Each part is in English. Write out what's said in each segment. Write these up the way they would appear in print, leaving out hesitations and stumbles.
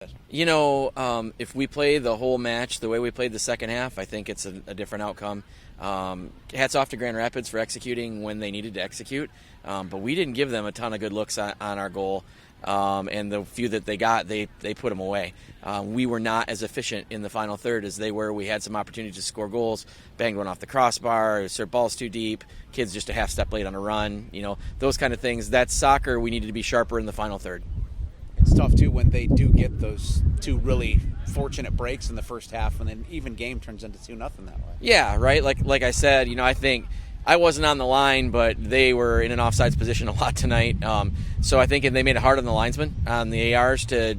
If we play the whole match the way we played the second half, I think it's a different outcome. Hats off to Grand Rapids for executing when they needed to execute, but we didn't give them a ton of good looks on our goal, and the few that they got, they put them away. We were not as efficient in the final third as they were. We had some opportunities to score goals, banged one off the crossbar, served balls too deep, kids just a half step late on a run, those kind of things. That's soccer. We needed to be sharper in the final third. It's tough, too, when they do get those two really fortunate breaks in the first half, and then even game turns into 2-0 that way. Yeah, right. Like I said, I think I wasn't on the line, but they were in an offsides position a lot tonight. So I think they made it hard on the linesmen, on the ARs. They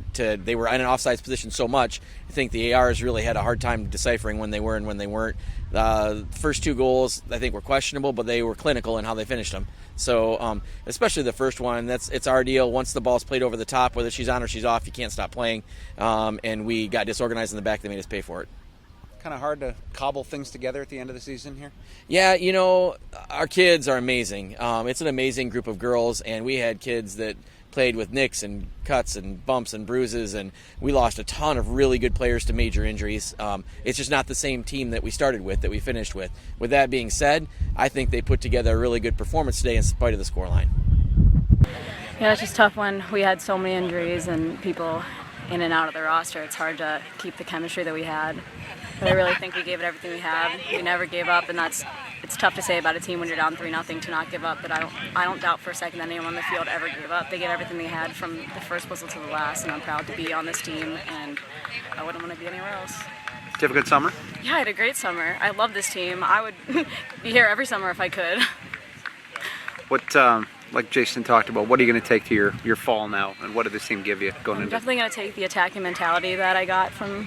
were in an offsides position so much. I think the ARs really had a hard time deciphering when they were and when they weren't. The first two goals, I think, were questionable, but they were clinical in how they finished them. So especially the first one, it's our deal. Once the ball's played over the top, whether she's on or she's off, you can't stop playing. And we got disorganized in the back. They made us pay for it. Kind of hard to cobble things together at the end of the season here? Yeah, our kids are amazing. It's an amazing group of girls, and we had kids that played with nicks and cuts and bumps and bruises, and we lost a ton of really good players to major injuries. It's just not the same team that we started with, that we finished with. With that being said, I think they put together a really good performance today in spite of the scoreline. Yeah, it's just tough when we had so many injuries and people in and out of the roster. It's hard to keep the chemistry that we had. But I really think we gave it everything we had. We never gave up, and it's tough to say about a team when you're down 3-0 to not give up. But I don't doubt for a second that anyone on the field ever gave up. They gave everything they had from the first whistle to the last, and I'm proud to be on this team, and I wouldn't want to be anywhere else. Did you have a good summer? Yeah, I had a great summer. I love this team. I would be here every summer if I could. What, like Jason talked about, what are you going to take to your fall now, and what did this team give you going I'm into? definitely going to take the attacking mentality that I got from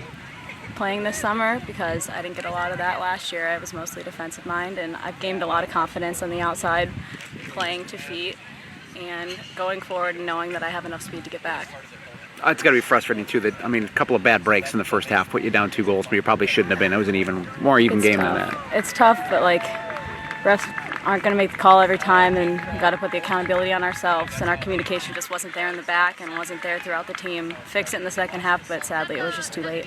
playing this summer, because I didn't get a lot of that last year. I was mostly defensive mind, and I've gained a lot of confidence on the outside, playing to feet and going forward and knowing that I have enough speed to get back. It's got to be frustrating, too, that, a couple of bad breaks in the first half put you down 2 goals, but you probably shouldn't have been. It was an even game than that. It's tough, but, refs aren't going to make the call every time, and we've got to put the accountability on ourselves, and our communication just wasn't there in the back and wasn't there throughout the team. Fix it in the second half, but sadly it was just too late.